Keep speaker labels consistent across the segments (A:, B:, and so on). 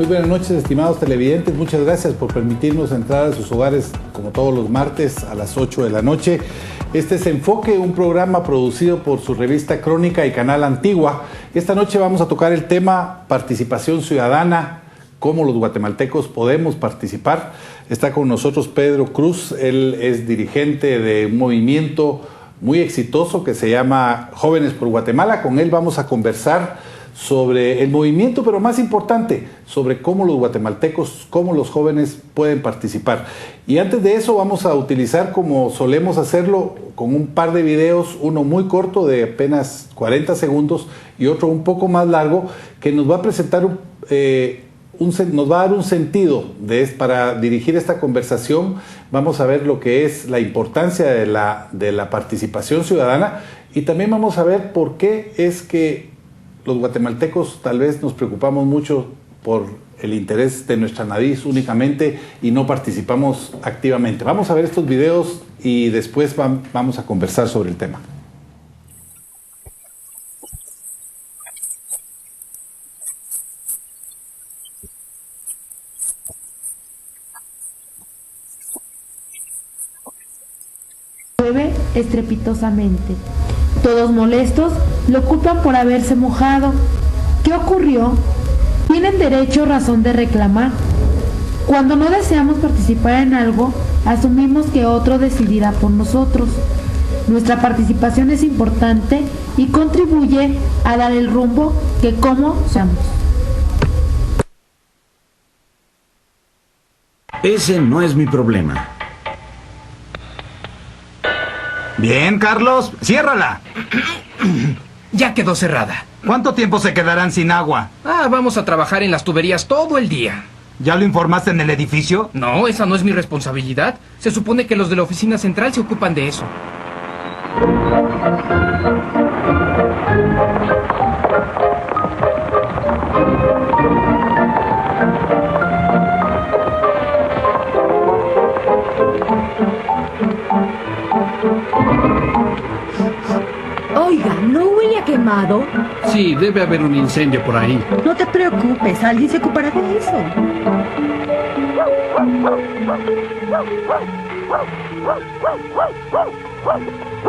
A: buenas noches, estimados televidentes. Muchas gracias por permitirnos entrar a sus hogares como todos los martes a las 8 de la noche. Este es Enfoque, un programa producido por su revista Crónica y Canal Antigua. Esta noche vamos a tocar el tema participación ciudadana, cómo los guatemaltecos podemos participar. Está con nosotros Pedro Cruz, él es dirigente de un movimiento muy exitoso que se llama Jóvenes por Guatemala. Con él vamos a conversar sobre el movimiento, pero más importante, sobre cómo los guatemaltecos, cómo los jóvenes pueden participar. Y antes de eso vamos a utilizar, como solemos hacerlo, con un par de videos, uno muy corto de apenas 40 segundos y otro un poco más largo, que nos va a presentar nos va a dar un sentido para dirigir esta conversación. Vamos a ver lo que es la importancia de la participación ciudadana, y también vamos a ver por qué es que los guatemaltecos tal vez nos preocupamos mucho por el interés de nuestra nariz únicamente y no participamos activamente. Vamos a ver estos videos y después vamos a conversar sobre el tema.
B: Llueve estrepitosamente. Todos molestos lo culpan por haberse mojado. ¿Qué ocurrió? Tienen derecho o razón de reclamar. Cuando no deseamos participar en algo, asumimos que otro decidirá por nosotros. Nuestra participación es importante y contribuye a dar el rumbo que como somos.
C: Ese no es mi problema. Bien, Carlos, ciérrala.
D: Ya quedó cerrada.
C: ¿Cuánto tiempo se quedarán sin agua?
D: Vamos a trabajar en las tuberías todo el día.
C: ¿Ya lo informaste en el edificio?
D: No, esa no es mi responsabilidad. Se supone que los de la oficina central se ocupan de eso.
E: Oiga, ¿no huele a quemado?
F: Sí, debe haber un incendio por ahí.
E: No te preocupes, alguien se ocupará de eso.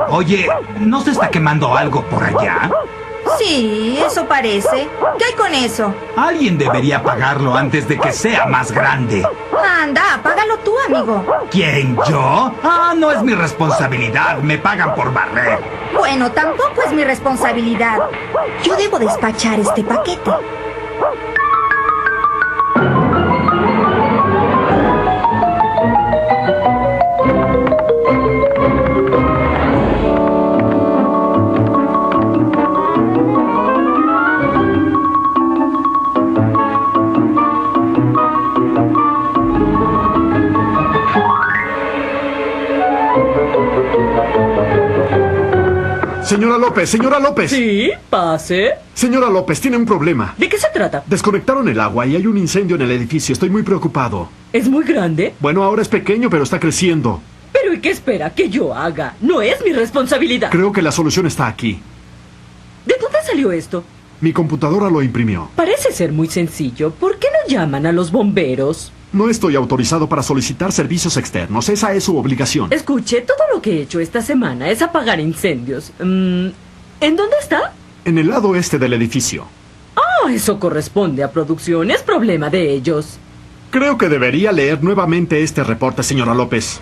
C: Oye, ¿no se está quemando algo por allá?
G: Sí, eso parece. ¿Qué hay con eso?
C: Alguien debería apagarlo antes de que sea más grande.
G: Anda, apágalo tú, amigo.
C: ¿Quién, yo? No es mi responsabilidad. Me pagan por barrer.
G: Bueno, tampoco es mi responsabilidad. Yo debo despachar este paquete.
H: Señora López, señora López.
I: Sí, pase.
H: Señora López, tiene un problema.
I: ¿De qué se trata?
H: Desconectaron el agua y hay un incendio en el edificio. Estoy muy preocupado.
I: ¿Es muy grande?
H: Bueno, ahora es pequeño, pero está creciendo.
I: ¿Pero y qué espera que yo haga? No es mi responsabilidad.
H: Creo que la solución está aquí.
I: ¿De dónde salió esto?
H: Mi computadora lo imprimió.
I: Parece ser muy sencillo. ¿Por qué no llaman a los bomberos?
H: No estoy autorizado para solicitar servicios externos. Esa es su obligación.
I: Escuche, todo lo que he hecho esta semana es apagar incendios. ¿En dónde está?
H: En el lado este del edificio.
I: Eso corresponde a producción. Es problema de ellos.
H: Creo que debería leer nuevamente este reporte, señora López.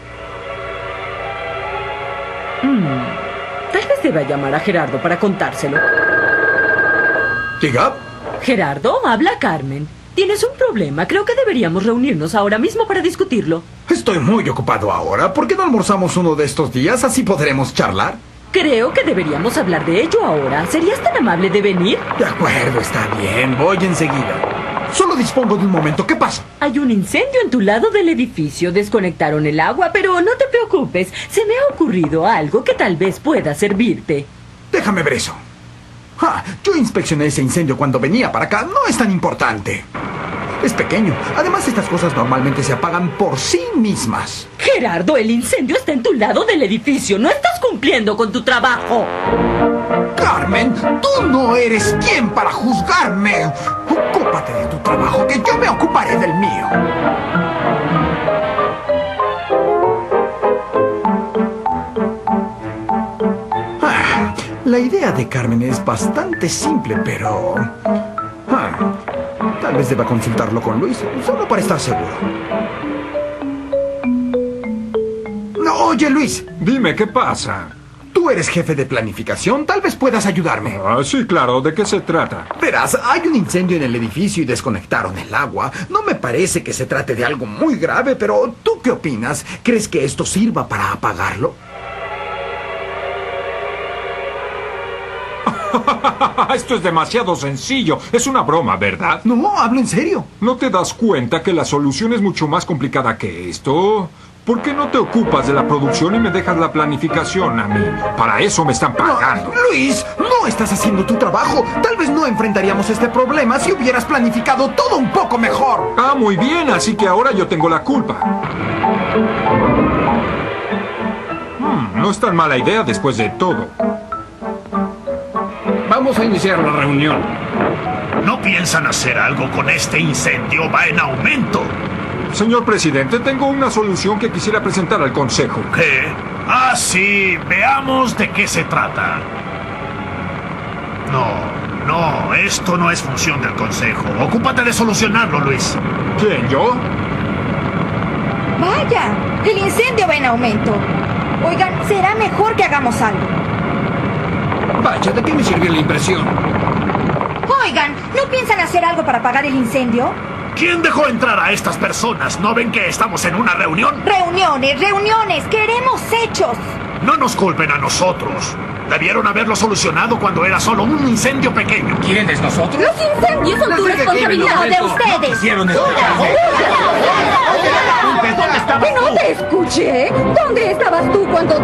I: Tal vez deba llamar a Gerardo para contárselo.
J: ¿Diga?
I: Gerardo, habla Carmen. Tienes un problema. Creo que deberíamos reunirnos ahora mismo para discutirlo.
J: Estoy muy ocupado ahora. ¿Por qué no almorzamos uno de estos días? Así podremos charlar.
I: Creo que deberíamos hablar de ello ahora. ¿Serías tan amable de venir?
J: De acuerdo, está bien. Voy enseguida. Solo dispongo de un momento. ¿Qué pasa?
I: Hay un incendio en tu lado del edificio. Desconectaron el agua, pero no te preocupes. Se me ha ocurrido algo que tal vez pueda servirte.
J: Déjame ver eso. Yo inspeccioné ese incendio cuando venía para acá. No es tan importante. Es pequeño. Además, estas cosas normalmente se apagan por sí mismas.
I: Gerardo, el incendio está en tu lado del edificio. No estás cumpliendo con tu trabajo.
J: Carmen, tú no eres quien para juzgarme. Ocúpate de tu trabajo, que yo me ocuparé del mío. La idea de Carmen es bastante simple, pero... tal vez deba consultarlo con Luis, solo para estar seguro. No, oye, Luis.
K: Dime, ¿qué pasa?
J: Tú eres jefe de planificación, tal vez puedas ayudarme.
K: Ah, sí, claro. ¿De qué se trata?
J: Verás, hay un incendio en el edificio y desconectaron el agua. No me parece que se trate de algo muy grave, pero ¿tú qué opinas? ¿Crees que esto sirva para apagarlo?
K: Esto es demasiado sencillo. Es una broma, ¿verdad?
J: No, hablo en serio.
K: ¿No te das cuenta que la solución es mucho más complicada que esto? ¿Por qué no te ocupas de la producción y me dejas la planificación a mí? Para eso me están pagando.
J: No, Luis, no estás haciendo tu trabajo. Tal vez no enfrentaríamos este problema si hubieras planificado todo un poco mejor.
K: Ah, muy bien. Así que ahora yo tengo la culpa. No es tan mala idea después de todo.
F: Vamos a iniciar la reunión.
C: ¿No piensan hacer algo con este incendio? Va en aumento.
K: Señor presidente, tengo una solución que quisiera presentar al consejo.
C: ¿Qué? Ah, sí. Veamos de qué se trata. No, esto no es función del consejo. Ocúpate de solucionarlo, Luis.
K: ¿Quién, yo?
G: Vaya, el incendio va en aumento. Oigan, será mejor que hagamos algo.
F: Vaya, ¿de qué me sirvió la impresión?
G: Oigan, ¿no piensan hacer algo para apagar el incendio?
C: ¿Quién dejó entrar a estas personas? ¿No ven que estamos en una reunión?
G: Reuniones, queremos hechos.
C: No nos culpen a nosotros. Debieron haberlo solucionado cuando era solo un incendio pequeño.
D: ¿Quiénes, nosotros?
E: Los incendios son tu responsabilidad.
G: De ustedes.
C: ¿Dónde estabas
E: No
C: tú?
E: te escuché. ¿Dónde estabas tú cuando...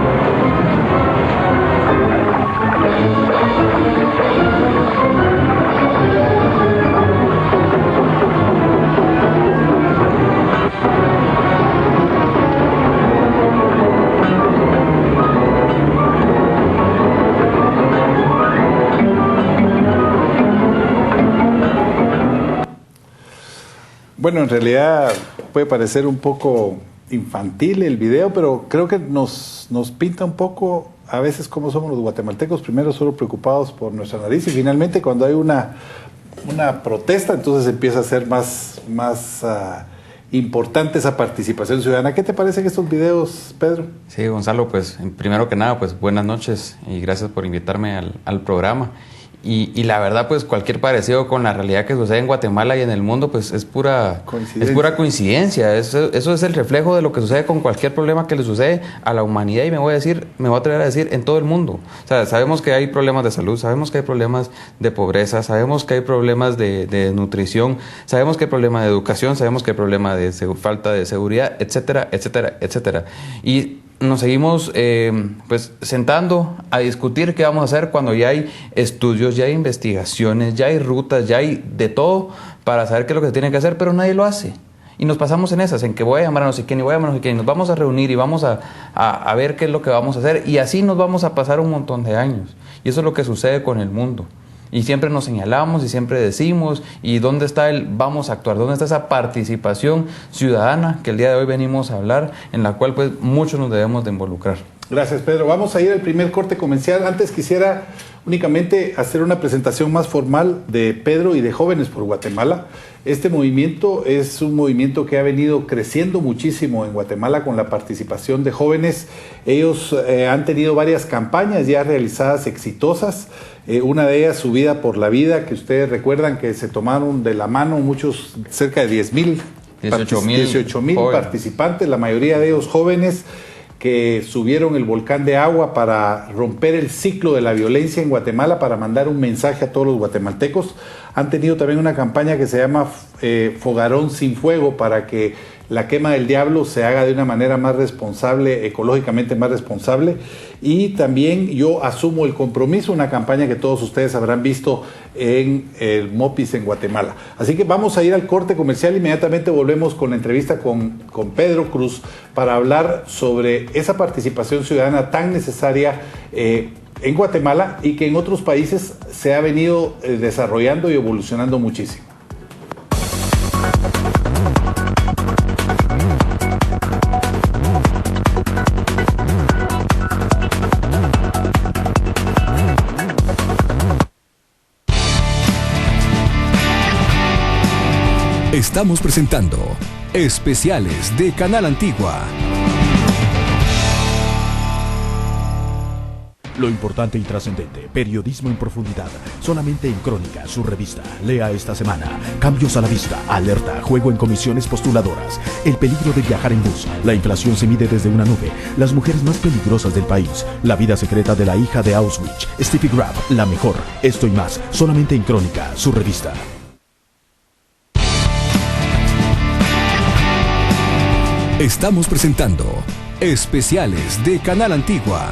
A: Bueno, en realidad puede parecer un poco infantil el video, pero creo que nos pinta un poco a veces cómo somos los guatemaltecos, primero solo preocupados por nuestra nariz y finalmente cuando hay una protesta, entonces empieza a ser más importante esa participación ciudadana. ¿Qué te parecen estos videos, Pedro?
L: Sí, Gonzalo, pues primero que nada, pues buenas noches y gracias por invitarme al programa. Y la verdad, pues cualquier parecido con la realidad que sucede en Guatemala y en el mundo, pues es pura coincidencia. Eso es el reflejo de lo que sucede con cualquier problema que le sucede a la humanidad y me voy a atrever a decir en todo el mundo. O sea, sabemos que hay problemas de salud, sabemos que hay problemas de pobreza, sabemos que hay problemas de nutrición, sabemos que hay problemas de educación, sabemos que hay problemas de falta de seguridad, etcétera, etcétera, etcétera. Y nos seguimos pues sentando a discutir qué vamos a hacer cuando ya hay estudios, ya hay investigaciones, ya hay rutas, ya hay de todo para saber qué es lo que se tiene que hacer, pero nadie lo hace. Y nos pasamos en esas, en que voy a llamar a no sé quién y voy a llamar a no sé quién, y nos vamos a reunir y vamos a ver qué es lo que vamos a hacer y así nos vamos a pasar un montón de años. Y eso es lo que sucede con el mundo. Y siempre nos señalamos y siempre decimos, ¿y dónde está el vamos a actuar? ¿Dónde está esa participación ciudadana que el día de hoy venimos a hablar, en la cual pues muchos nos debemos de involucrar?
A: Gracias, Pedro. Vamos a ir al primer corte comercial. Antes quisiera únicamente hacer una presentación más formal de Pedro y de Jóvenes por Guatemala. Este movimiento es un movimiento que ha venido creciendo muchísimo en Guatemala con la participación de jóvenes. Ellos han tenido varias campañas ya realizadas exitosas. Una de ellas, Subida por la Vida, que ustedes recuerdan que se tomaron de la mano muchos, cerca de 18,000 participantes, la mayoría de ellos jóvenes, que subieron el volcán de agua para romper el ciclo de la violencia en Guatemala, para mandar un mensaje a todos los guatemaltecos. Han tenido también una campaña que se llama Fogarón sin Fuego, para que la quema del diablo se haga de una manera más responsable, ecológicamente más responsable. Y también yo asumo el compromiso, una campaña que todos ustedes habrán visto en el MOPIS en Guatemala. Así que vamos a ir al corte comercial, inmediatamente volvemos con la entrevista con Pedro Cruz para hablar sobre esa participación ciudadana tan necesaria en Guatemala y que en otros países se ha venido desarrollando y evolucionando muchísimo.
M: Estamos presentando Especiales de Canal Antigua. Lo importante y trascendente, periodismo en profundidad, solamente en Crónica, su revista. Lea esta semana: cambios a la vista, alerta, juego en comisiones postuladoras, el peligro de viajar en bus, la inflación se mide desde una nube, las mujeres más peligrosas del país, la vida secreta de la hija de Auschwitz, Steffi Graf, la mejor, esto y más, solamente en Crónica, su revista. Estamos presentando Especiales de Canal Antigua.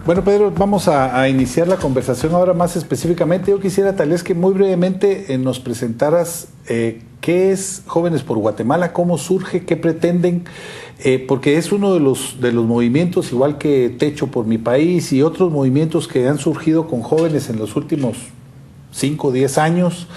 A: Bueno, Pedro, vamos a iniciar la conversación ahora más específicamente. Yo quisiera tal vez que muy brevemente nos presentaras qué es Jóvenes por Guatemala, cómo surge, qué pretenden, porque es uno de los movimientos, igual que Techo por mi país y otros movimientos que han surgido con jóvenes en los últimos 5 o 10 años,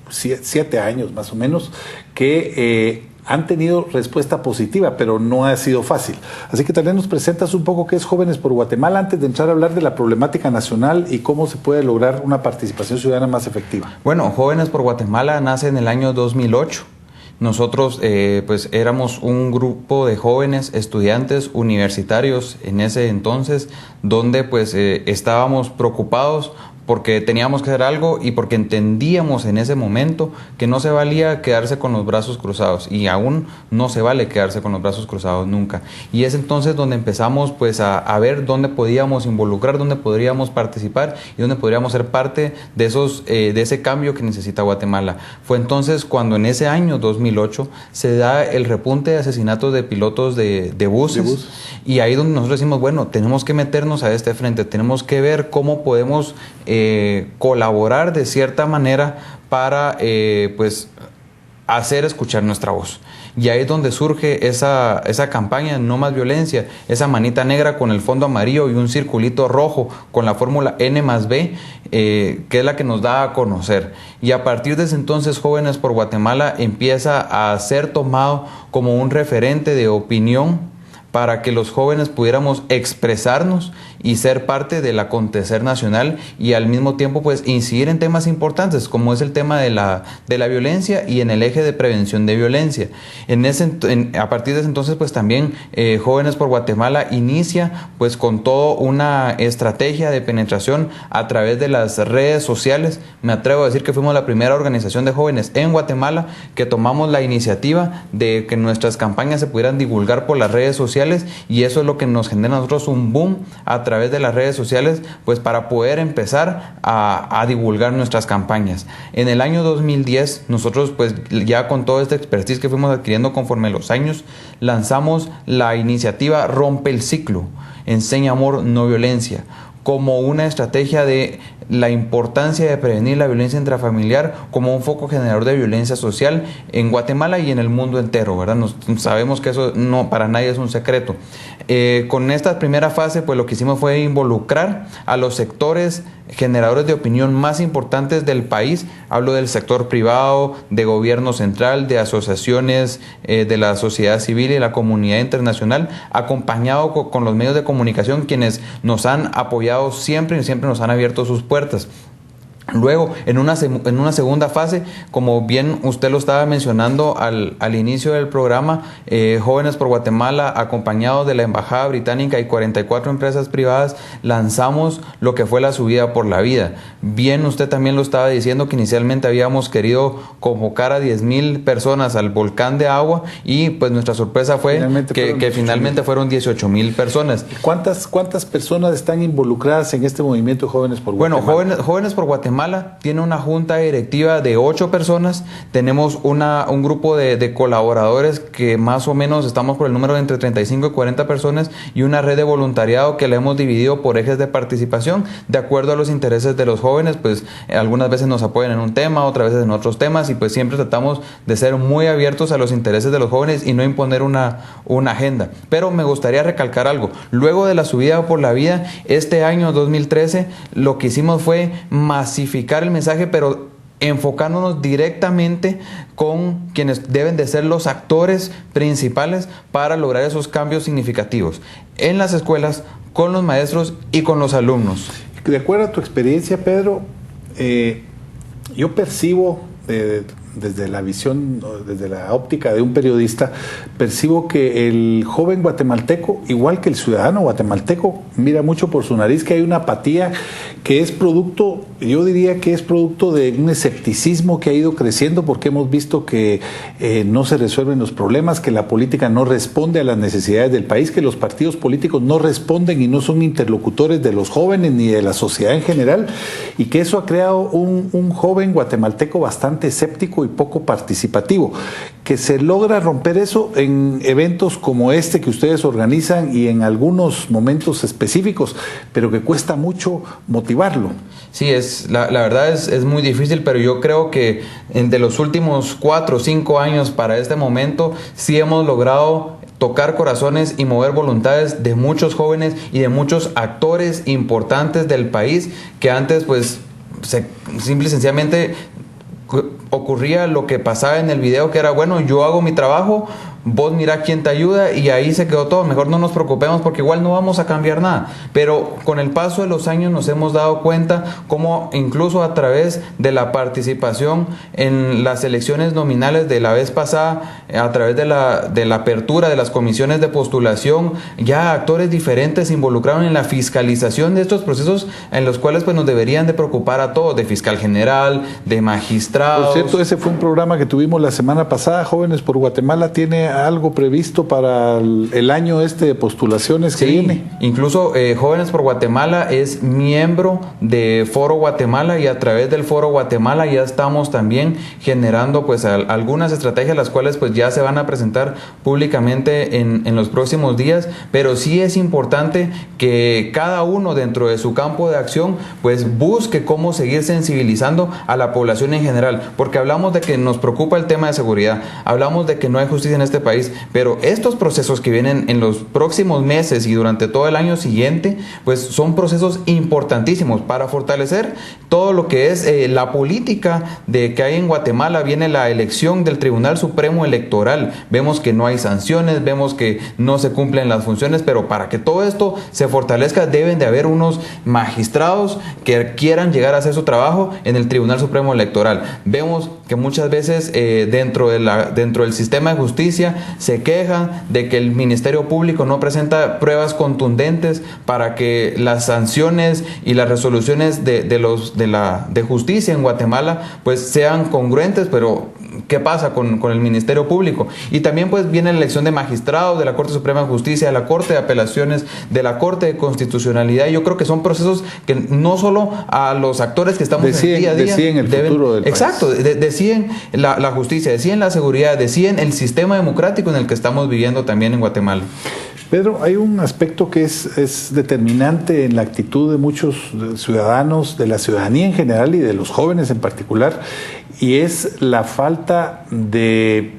A: 7 años más o menos, que han tenido respuesta positiva, pero no ha sido fácil. Así que también nos presentas un poco qué es Jóvenes por Guatemala antes de entrar a hablar de la problemática nacional y cómo se puede lograr una participación ciudadana más efectiva.
L: Bueno, Jóvenes por Guatemala nace en el año 2008. Nosotros pues éramos un grupo de jóvenes estudiantes universitarios en ese entonces, donde pues estábamos preocupados porque teníamos que hacer algo y porque entendíamos en ese momento que no se valía quedarse con los brazos cruzados, y aún no se vale quedarse con los brazos cruzados nunca. Y es entonces donde empezamos pues a ver dónde podíamos involucrar, dónde podríamos participar y dónde podríamos ser parte de ese cambio que necesita Guatemala. Fue entonces cuando en ese año 2008 se da el repunte de asesinatos de pilotos de buses. Y ahí donde nosotros decimos, bueno, tenemos que meternos a este frente, tenemos que ver cómo podemos colaborar de cierta manera para pues hacer escuchar nuestra voz. Y ahí es donde surge esa campaña No Más Violencia, esa manita negra con el fondo amarillo y un circulito rojo con la fórmula N+B, que es la que nos da a conocer. Y a partir de ese entonces Jóvenes por Guatemala empieza a ser tomado como un referente de opinión para que los jóvenes pudiéramos expresarnos y ser parte del acontecer nacional, y al mismo tiempo pues incidir en temas importantes como es el tema de la violencia y en el eje de prevención de violencia. A partir de ese entonces pues también Jóvenes por Guatemala inicia pues con toda una estrategia de penetración a través de las redes sociales. Me atrevo a decir que fuimos la primera organización de jóvenes en Guatemala que tomamos la iniciativa de que nuestras campañas se pudieran divulgar por las redes sociales, y eso es lo que nos genera a nosotros un boom a través de las redes sociales, pues para poder empezar a divulgar nuestras campañas. En el año 2010 nosotros pues ya con toda esta expertise que fuimos adquiriendo conforme los años, lanzamos la iniciativa Rompe el Ciclo, Enseña Amor, No Violencia, como una estrategia de la importancia de prevenir la violencia intrafamiliar como un foco generador de violencia social en Guatemala y en el mundo entero, ¿verdad? Sabemos que eso no para nadie es un secreto. Con esta primera fase, pues lo que hicimos fue involucrar a los sectores generadores de opinión más importantes del país. Hablo del sector privado, de gobierno central, de asociaciones de la sociedad civil y la comunidad internacional, acompañado con los medios de comunicación, quienes nos han apoyado siempre y siempre nos han abierto sus puertas. Luego, en una segunda fase, como bien usted lo estaba mencionando al inicio del programa, Jóvenes por Guatemala, acompañado de la Embajada Británica y 44 empresas privadas, lanzamos lo que fue la Subida por la Vida. Bien, usted también lo estaba diciendo que inicialmente habíamos querido convocar a 10,000 personas al volcán de agua, y pues nuestra sorpresa fue que finalmente fueron 18,000 personas.
A: ¿Cuántas personas están involucradas en este movimiento Jóvenes por Guatemala?
L: Bueno, Jóvenes por Guatemala Guatemala tiene una junta directiva de 8 personas, tenemos un grupo de colaboradores que más o menos estamos por el número de entre 35 y 40 personas y una red de voluntariado que la hemos dividido por ejes de participación de acuerdo a los intereses de los jóvenes. Pues algunas veces nos apoyan en un tema, otras veces en otros temas, y pues siempre tratamos de ser muy abiertos a los intereses de los jóvenes y no imponer una agenda. Pero me gustaría recalcar algo: luego de la subida por la vida, este año 2013 lo que hicimos fue masificar el mensaje, pero enfocándonos directamente con quienes deben de ser los actores principales para lograr esos cambios significativos en las escuelas, con los maestros y con los alumnos.
A: De acuerdo a tu experiencia, Pedro, yo percibo desde la visión, desde la óptica de un periodista, percibo que el joven guatemalteco, igual que el ciudadano guatemalteco, mira mucho por su nariz, que hay una apatía que es producto, yo diría que es producto de un escepticismo que ha ido creciendo, porque hemos visto que no se resuelven los problemas, que la política no responde a las necesidades del país, que los partidos políticos no responden y no son interlocutores de los jóvenes ni de la sociedad en general, y que eso ha creado un joven guatemalteco bastante escéptico y poco participativo. Que se logra romper eso en eventos como este que ustedes organizan y en algunos momentos específicos, pero que cuesta mucho motivarlo.
L: Sí, la verdad es muy difícil, pero yo creo que de los últimos 4 o 5 años para este momento sí hemos logrado tocar corazones y mover voluntades de muchos jóvenes y de muchos actores importantes del país que antes pues simple y sencillamente ocurría lo que pasaba en el video, que era: bueno, yo hago mi trabajo, vos mirá quién te ayuda, y ahí se quedó todo. Mejor no nos preocupemos porque igual no vamos a cambiar nada. Pero con el paso de los años nos hemos dado cuenta cómo incluso a través de la participación en las elecciones nominales de la vez pasada, a través de la apertura de las comisiones de postulación, ya actores diferentes se involucraron en la fiscalización de estos procesos, en los cuales pues nos deberían de preocupar a todos: de fiscal general, de magistrados.
A: Por cierto, ese fue un programa que tuvimos la semana pasada. Jóvenes por Guatemala tiene algo previsto para el año de postulaciones que viene.
L: Incluso Jóvenes por Guatemala es miembro de Foro Guatemala, y a través del Foro Guatemala ya estamos también generando pues algunas estrategias, las cuales pues ya se van a presentar públicamente en los próximos días. Pero sí es importante que cada uno dentro de su campo de acción pues busque cómo seguir sensibilizando a la población en general, porque hablamos de que nos preocupa el tema de seguridad, hablamos de que no hay justicia en este país, pero estos procesos que vienen en los próximos meses y durante todo el año siguiente, pues son procesos importantísimos para fortalecer todo lo que es la política de que hay en Guatemala. Viene la elección del Tribunal Supremo Electoral, vemos que no hay sanciones, vemos que no se cumplen las funciones, pero para que todo esto se fortalezca deben de haber unos magistrados que quieran llegar a hacer su trabajo en el Tribunal Supremo Electoral. Vemos que muchas veces dentro del sistema de justicia se quejan de que el Ministerio Público no presenta pruebas contundentes para que las sanciones y las resoluciones de justicia en Guatemala pues sean congruentes. Pero ¿qué pasa con el Ministerio Público? Y también pues viene la elección de magistrados de la Corte Suprema de Justicia, de la Corte de Apelaciones, de la Corte de Constitucionalidad. Y yo creo que son procesos que no solo a los actores que estamos en el día a día
A: deciden el futuro del país.
L: Exacto, deciden la justicia, deciden la seguridad, deciden el sistema democrático en el que estamos viviendo también en Guatemala.
A: Pedro, hay un aspecto que es determinante en la actitud de muchos ciudadanos, de la ciudadanía en general y de los jóvenes en particular, y es la falta de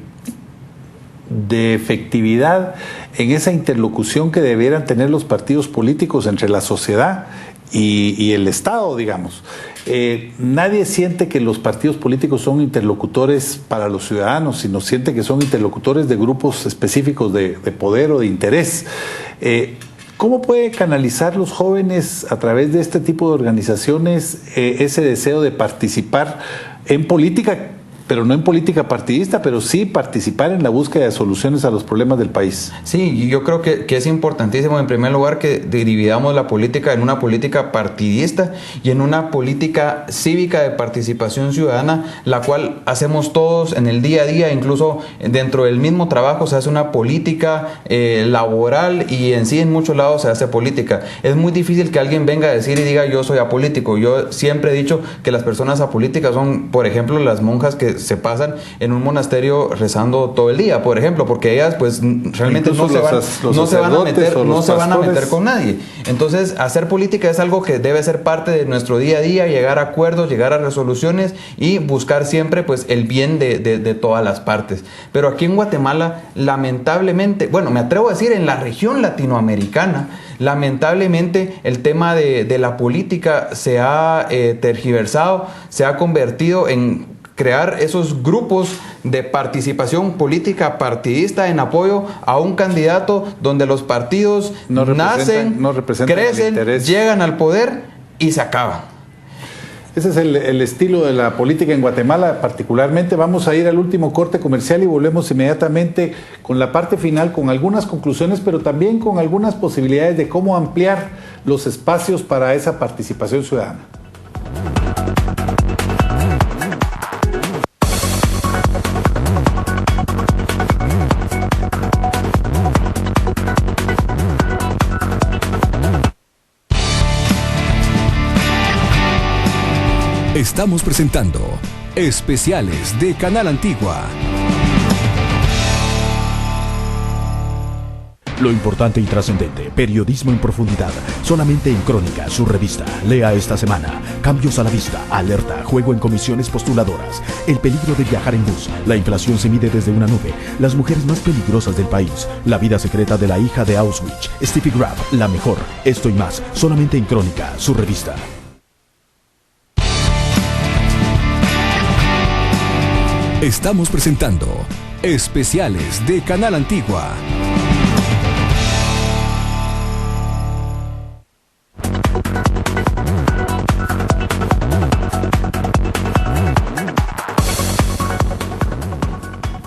A: efectividad en esa interlocución que debieran tener los partidos políticos entre la sociedad y el Estado, digamos. Nadie siente que los partidos políticos son interlocutores para los ciudadanos, sino siente que son interlocutores de grupos específicos de poder o de interés. ¿Cómo puede canalizar los jóvenes a través de este tipo de organizaciones ese deseo de participar en política pero no en política partidista, pero sí participar en la búsqueda de soluciones a los problemas del país.
L: Sí, yo creo que es importantísimo en primer lugar que dividamos la política en una política partidista y en una política cívica de participación ciudadana, la cual hacemos todos en el día a día, incluso dentro del mismo trabajo se hace una política laboral y en sí en muchos lados se hace política. Es muy difícil que alguien venga a decir y diga yo soy apolítico. Yo siempre he dicho que las personas apolíticas son, por ejemplo, las monjas que se pasan en un monasterio rezando todo el día, por ejemplo, porque ellas pues realmente no se van a meter con nadie. Entonces, hacer política es algo que debe ser parte de nuestro día a día, llegar a acuerdos, llegar a resoluciones y buscar siempre pues el bien de todas las partes. Pero aquí en Guatemala, lamentablemente, bueno, me atrevo a decir en la región latinoamericana, lamentablemente el tema de la política se ha tergiversado, se ha convertido en crear esos grupos de participación política partidista en apoyo a un candidato donde los partidos nacen, crecen, llegan al poder y se acaban.
A: Ese es el estilo de la política en Guatemala particularmente. Vamos a ir al último corte comercial y volvemos inmediatamente con la parte final, con algunas conclusiones, pero también con algunas posibilidades de cómo ampliar los espacios para esa participación ciudadana.
M: Estamos presentando Especiales de Canal Antigua. Lo importante y trascendente, periodismo en profundidad, solamente en Crónica, su revista. Lea esta semana. Cambios a la vista, alerta, juego en comisiones postuladoras, el peligro de viajar en bus, la inflación se mide desde una nube, las mujeres más peligrosas del país, la vida secreta de la hija de Auschwitz, Steffi Graf, la mejor. Esto y más, solamente en Crónica, su revista. Estamos presentando Especiales de Canal Antigua.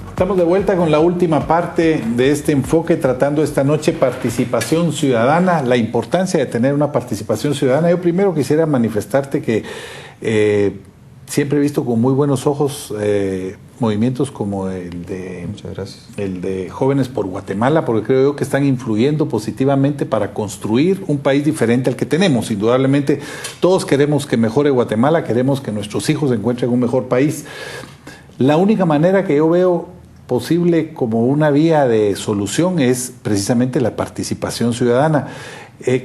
A: Estamos de vuelta con la última parte de este enfoque, tratando esta noche participación ciudadana, la importancia de tener una participación ciudadana. Yo primero quisiera manifestarte que siempre he visto con muy buenos ojos movimientos como el de Jóvenes por Guatemala, porque creo yo que están influyendo positivamente para construir un país diferente al que tenemos. Indudablemente todos queremos que mejore Guatemala, queremos que nuestros hijos encuentren un mejor país. La única manera que yo veo posible como una vía de solución es precisamente la participación ciudadana.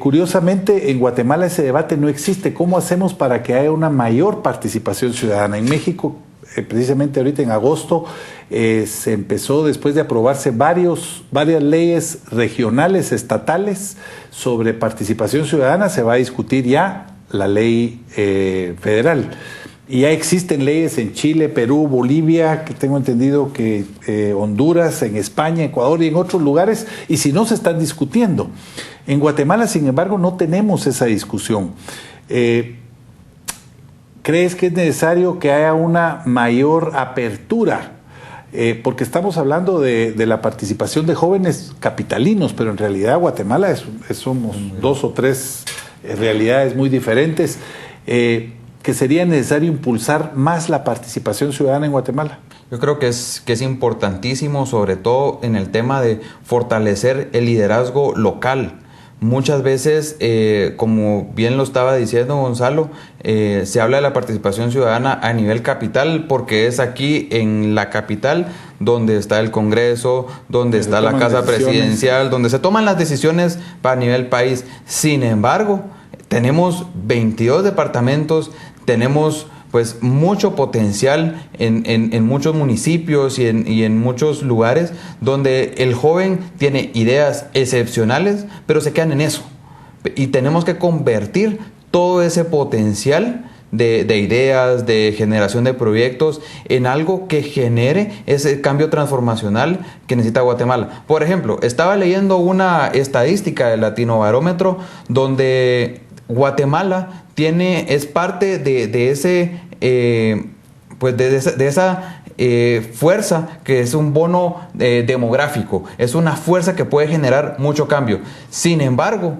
A: Curiosamente, en Guatemala ese debate no existe. ¿Cómo hacemos para que haya una mayor participación ciudadana? En México, precisamente ahorita en agosto, se empezó, después de aprobarse varias leyes regionales, estatales, sobre participación ciudadana, se va a discutir ya la ley federal. Y ya existen leyes en Chile, Perú, Bolivia, que tengo entendido que Honduras, en España, Ecuador y en otros lugares, y si no se están discutiendo. En Guatemala, sin embargo, no tenemos esa discusión. ¿Crees que es necesario que haya una mayor apertura? Porque estamos hablando de la participación de jóvenes capitalinos, pero en realidad Guatemala somos dos o tres realidades muy diferentes. Que sería necesario impulsar más la participación ciudadana en Guatemala.
L: Yo creo que es importantísimo, sobre todo en el tema de fortalecer el liderazgo local. Muchas veces, como bien lo estaba diciendo Gonzalo, se habla de la participación ciudadana a nivel capital, porque es aquí en la capital donde está el Congreso, donde está la Casa Presidencial, donde se toman las decisiones para nivel país. Sin embargo, tenemos 22 departamentos, tenemos pues mucho potencial en muchos municipios y en muchos lugares donde el joven tiene ideas excepcionales, pero se quedan en eso. Y tenemos que convertir todo ese potencial de ideas, de generación de proyectos, en algo que genere ese cambio transformacional que necesita Guatemala. Por ejemplo, estaba leyendo una estadística del Latinobarómetro donde Guatemala es parte de esa fuerza que es un bono demográfico, es una fuerza que puede generar mucho cambio. Sin embargo,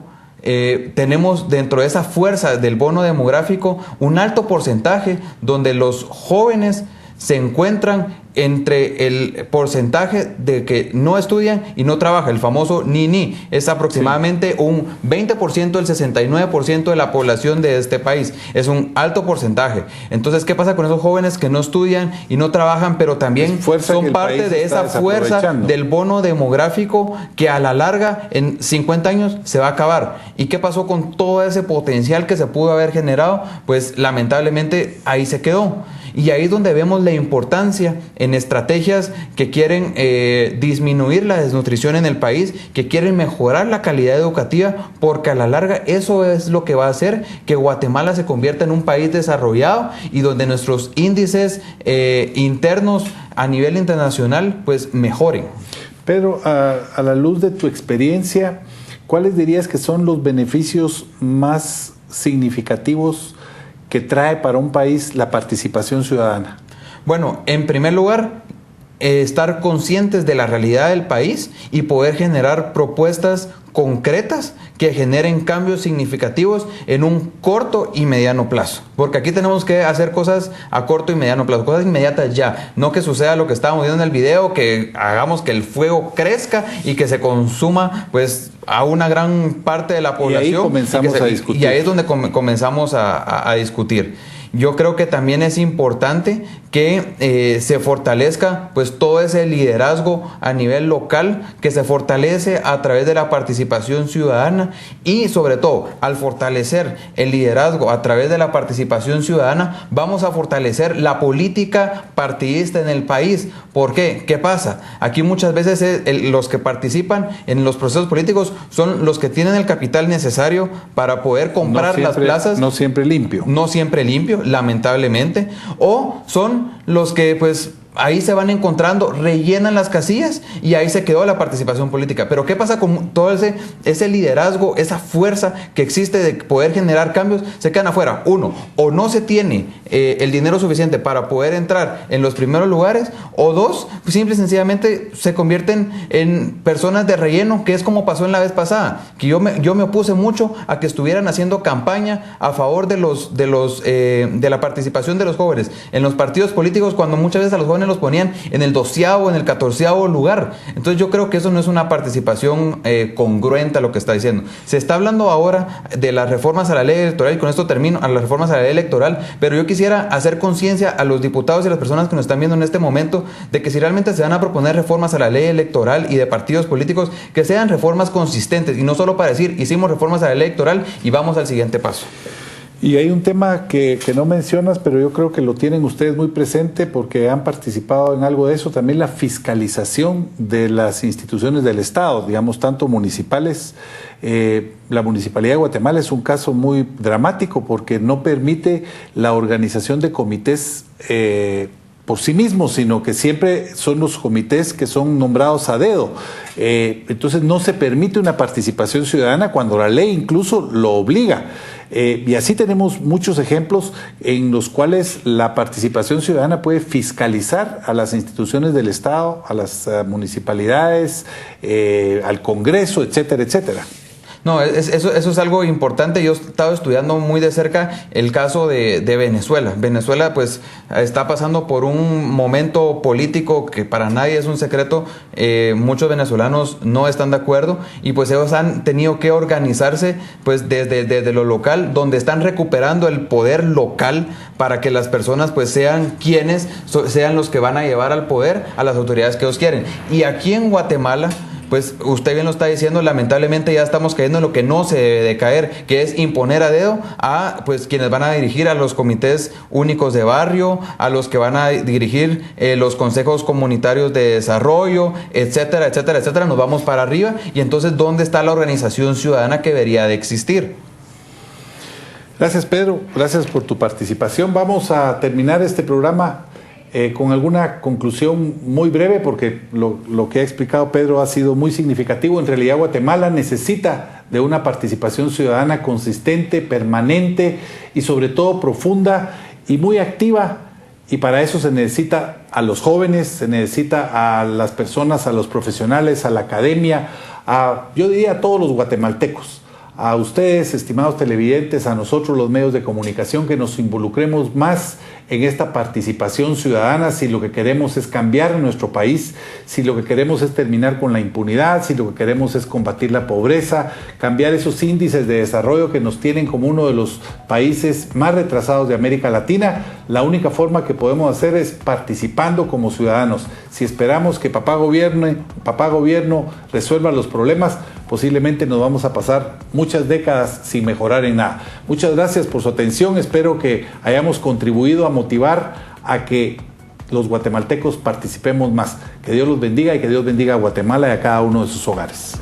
L: tenemos dentro de esa fuerza del bono demográfico un alto porcentaje donde los jóvenes se encuentran entre el porcentaje de que no estudian y no trabajan, el famoso ni. Es aproximadamente un 20% del 69% de la población de este país. Es un alto porcentaje. Entonces, ¿qué pasa con esos jóvenes que no estudian y no trabajan, pero también son parte de esa fuerza del bono demográfico que a la larga, en 50 años, se va a acabar? ¿Y qué pasó con todo ese potencial que se pudo haber generado? Pues lamentablemente ahí se quedó. Y ahí es donde vemos la importancia en estrategias que quieren disminuir la desnutrición en el país, que quieren mejorar la calidad educativa, porque a la larga eso es lo que va a hacer que Guatemala se convierta en un país desarrollado y donde nuestros índices internos a nivel internacional pues mejoren.
A: Pedro, a la luz de tu experiencia, ¿cuáles dirías que son los beneficios más significativos que trae para un país la participación ciudadana?
L: Bueno, en primer lugar, estar conscientes de la realidad del país y poder generar propuestas concretas que generen cambios significativos en un corto y mediano plazo. Porque aquí tenemos que hacer cosas a corto y mediano plazo, cosas inmediatas ya. No que suceda lo que estábamos viendo en el video, que hagamos que el fuego crezca y que se consuma pues a una gran parte de la población.
A: Y ahí comenzamos a discutir.
L: Y ahí es donde comenzamos a discutir. Yo creo que también es importante que se fortalezca pues todo ese liderazgo a nivel local, que se fortalece a través de la participación ciudadana, y sobre todo al fortalecer el liderazgo a través de la participación ciudadana vamos a fortalecer la política partidista en el país. ¿Por qué? ¿Qué pasa? Aquí muchas veces los que participan en los procesos políticos son los que tienen el capital necesario para poder comprar las plazas.
A: No siempre limpio.
L: No siempre limpio, lamentablemente, o son los que pues ahí se van encontrando, rellenan las casillas y ahí se quedó la participación política. Pero ¿qué pasa con todo ese liderazgo, esa fuerza que existe de poder generar cambios? Se quedan afuera. Uno, o no se tiene el dinero suficiente para poder entrar en los primeros lugares, o dos, pues simple y sencillamente se convierten en personas de relleno, que es como pasó en la vez pasada, que yo me opuse mucho a que estuvieran haciendo campaña a favor de la participación de los jóvenes en los partidos políticos, cuando muchas veces a los jóvenes los ponían en el 12º, en el 14º lugar. Entonces yo creo que eso no es una participación congruente a lo que está diciendo. Se está hablando ahora de las reformas a la ley electoral, y con esto termino, a las reformas a la ley electoral, pero yo quisiera hacer conciencia a los diputados y a las personas que nos están viendo en este momento de que si realmente se van a proponer reformas a la ley electoral y de partidos políticos, que sean reformas consistentes y no solo para decir hicimos reformas a la ley electoral y vamos al siguiente paso.
A: Y hay un tema que no mencionas, pero yo creo que lo tienen ustedes muy presente porque han participado en algo de eso, también la fiscalización de las instituciones del Estado, digamos, tanto municipales. La Municipalidad de Guatemala es un caso muy dramático porque no permite la organización de comités por sí mismos, sino que siempre son los comités que son nombrados a dedo. Entonces no se permite una participación ciudadana cuando la ley incluso lo obliga. Y así tenemos muchos ejemplos en los cuales la participación ciudadana puede fiscalizar a las instituciones del Estado, a las municipalidades, al Congreso, etcétera, etcétera.
L: No, eso es algo importante. Yo he estado estudiando muy de cerca el caso de Venezuela. Venezuela pues está pasando por un momento político que para nadie es un secreto. Muchos venezolanos no están de acuerdo y pues ellos han tenido que organizarse pues desde lo local, donde están recuperando el poder local para que las personas pues sean quienes sean los que van a llevar al poder a las autoridades que ellos quieren. Y aquí en Guatemala, pues usted bien lo está diciendo, lamentablemente ya estamos cayendo en lo que no se debe de caer, que es imponer a dedo a pues quienes van a dirigir a los comités únicos de barrio, a los que van a dirigir los consejos comunitarios de desarrollo, etcétera, etcétera, etcétera. Nos vamos para arriba y entonces ¿dónde está la organización ciudadana que debería de existir?
A: Gracias, Pedro, gracias por tu participación. Vamos a terminar este programa con alguna conclusión muy breve, porque lo que ha explicado Pedro ha sido muy significativo. En realidad Guatemala necesita de una participación ciudadana consistente, permanente y sobre todo profunda y muy activa Y para eso se necesita a los jóvenes, se necesita a las personas, a los profesionales, a la academia, yo diría a todos los guatemaltecos, a ustedes, estimados televidentes, a nosotros los medios de comunicación, que nos involucremos más en esta participación ciudadana si lo que queremos es cambiar nuestro país, si lo que queremos es terminar con la impunidad, si lo que queremos es combatir la pobreza, cambiar esos índices de desarrollo que nos tienen como uno de los países más retrasados de América Latina. La única forma que podemos hacer es participando como ciudadanos. Si esperamos que papá gobierno resuelva los problemas, posiblemente nos vamos a pasar muchas décadas sin mejorar en nada. Muchas gracias por su atención. Espero que hayamos contribuido a motivar a que los guatemaltecos participemos más. Que Dios los bendiga y que Dios bendiga a Guatemala y a cada uno de sus hogares.